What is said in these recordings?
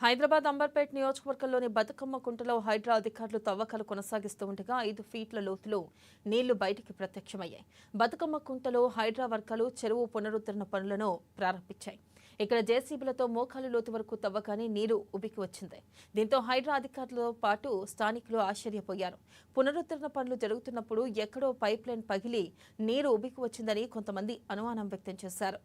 హైదరాబాద్ అంబర్పేట్ నియోజకవర్గంలోని బతుకమ్మ కుంటలో హైడ్రా అధికారులు తవ్వకాలు కొనసాగిస్తూ ఉండగా 5 ఫీట్ల లోతులో నీళ్లు బయటికి ప్రత్యక్షమయ్యాయి. బతుకమ్మ కుంటలో హైడ్రా వర్గాలు చెరువు పునరుద్ధరణ పనులను ప్రారంభించాయి. ఇక్కడ జేసీబీలతో మోకాలు లోతు వరకు తవ్వగానే నీరు ఉబికి వచ్చింది. దీంతో హైడ్రా అధికారులతో పాటు స్థానికులు ఆశ్చర్యపోయారు. పునరుద్ధరణ పనులు జరుగుతున్నప్పుడు ఎక్కడో పైప్ లైన్ పగిలి నీరు ఉబికి వచ్చిందని కొంతమంది అనుమానం వ్యక్తం చేశారు.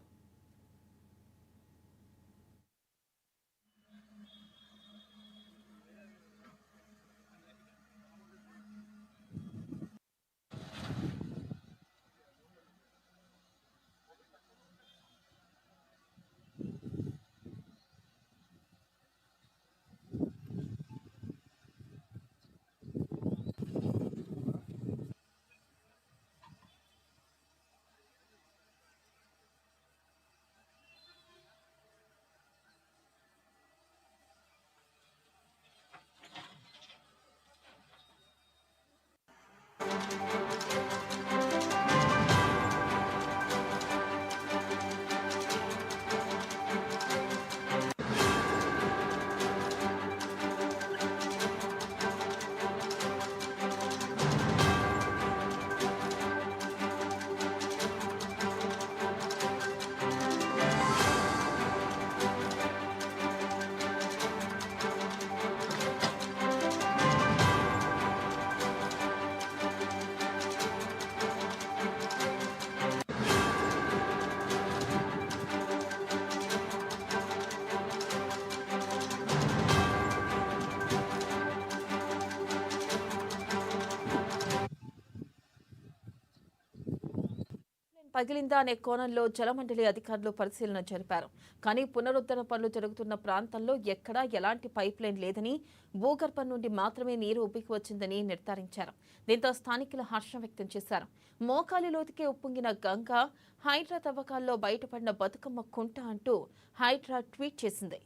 పగిలిందా అనే కోణంలో జలమండలి అధికారులు పరిశీలన జరిపారు. కానీ పునరుద్ధరణ పనులు జరుగుతున్న ప్రాంతంలో ఎక్కడా ఎలాంటి పైప్ లైన్ లేదని, భూగర్భం నుండి మాత్రమే నీరు ఉబ్బికి వచ్చిందని నిర్ధారించారు. దీంతో స్థానికులు హర్షం వ్యక్తం చేశారు. మోకాలి లోతుకే ఉప్పొంగిన గంగా హైడ్రా తవ్వకాల్లో బయటపడిన బతుకమ్మ కుంట అంటూ హైడ్రా ట్వీట్ చేసింది.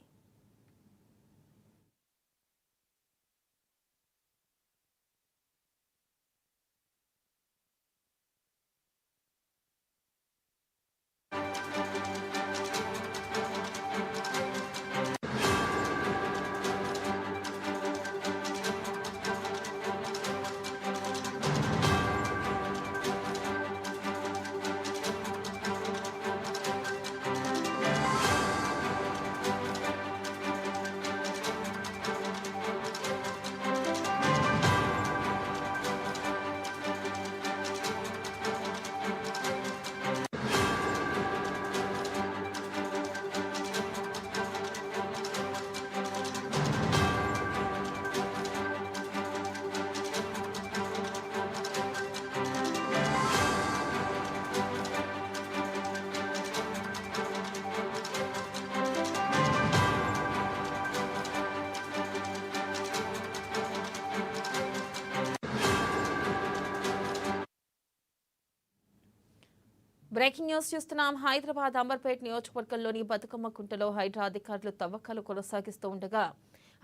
బ్రేకింగ్ న్యూస్ చూస్తున్నాం. హైదరాబాద్ అంబర్పేట్ నియోజకవర్గంలోని బతుకమ్మ కుంటలో హైడ్రా అధికారులు తవ్వకాలు కొనసాగిస్తూ ఉండగా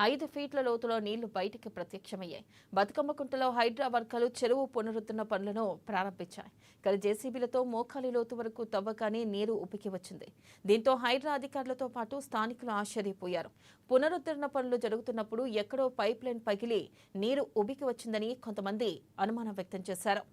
5 ఫీట్ల లోతులో నీళ్లు బయటికి ప్రత్యక్షమయ్యాయి. బతుకమ్మ కుంటలో హైడ్రా వర్గాలు చెరువు పునరుద్ధరణ పనులను ప్రారంభించాయి. ఇక్కడ జేసీబీలతో మోకాలి లోతు వరకు తవ్వగానే నీరు ఉబికి వచ్చింది. దీంతో హైడ్రా అధికారులతో పాటు స్థానికులు ఆశ్చర్యపోయారు. పునరుద్ధరణ పనులు జరుగుతున్నప్పుడు ఎక్కడో పైప్ లైన్ పగిలి నీరు ఉబికి వచ్చిందని కొంతమంది అనుమానం వ్యక్తం చేశారు.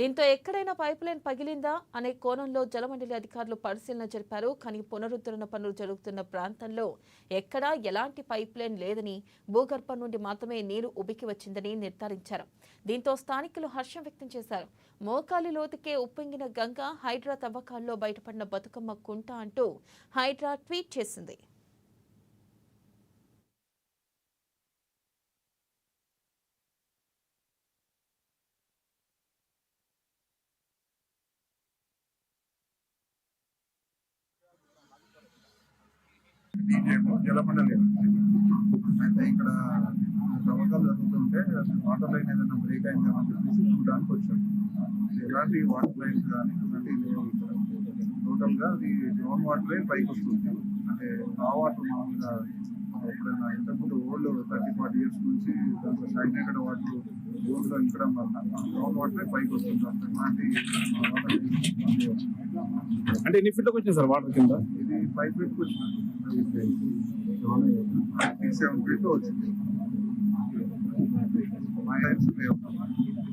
దీంతో ఎక్కడైనా పైప్ లైన్ పగిలిందా అనే కోణంలో జలమండలి అధికారులు పరిశీలన జరిపారు. కానీ పునరుద్ధరణ పనులు జరుగుతున్న ప్రాంతంలో ఎక్కడా ఎలాంటి పైప్ లైన్ లేదని, భూగర్భం నుండి మాత్రమే నీరు ఉబికి వచ్చిందని నిర్ధారించారు. దీంతో స్థానికులు హర్షం వ్యక్తం చేశారు. మోకాలి లోతుకే ఉప్పొంగిన గంగా హైడ్రా తవ్వకాల్లో బయటపడిన బతుకమ్మ కుంట అంటూ హైడ్రా ట్వీట్ చేసింది. జలమండలి అయితే ఇక్కడ తవ్వకాలు జరుగుతుంటే వాటర్ లైన్ ఏదైనా బ్రేక్ అయిందేమని చెప్పేసి చూడడానికి వచ్చాం. ఎలాంటి వాటర్ లైన్స్ కానీ అలాంటివి లేవు. టోటల్ గా అది గ్రౌండ్ వాటర్ లైన్ పైకి వస్తుంది. అంటే ఆ వాటర్ మామూలుగా ఎప్పుడైనా ఇంతకుముందు ఓల్డ్ 30-40 ఇయర్స్ నుంచి దాంట్లో స్టాగ్నేటెడ్ వాటర్ బోర్లో ఇంకడం వల్ల గ్రౌండ్ వాటర్ పైకి వస్తుంది. అలాంటి అంటే ఎన్ని ఫీట్లకు వచ్చింది సార్ వాటర్ కింద? ఇది 5 ఫీట్కి వచ్చింది, 7 ఫీట్ వచ్చింది. మా లైన్స్ లేవు,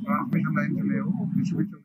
ట్రాన్స్మిషన్ లైన్స్ లేవు, డిస్ట్రిబ్యూషన్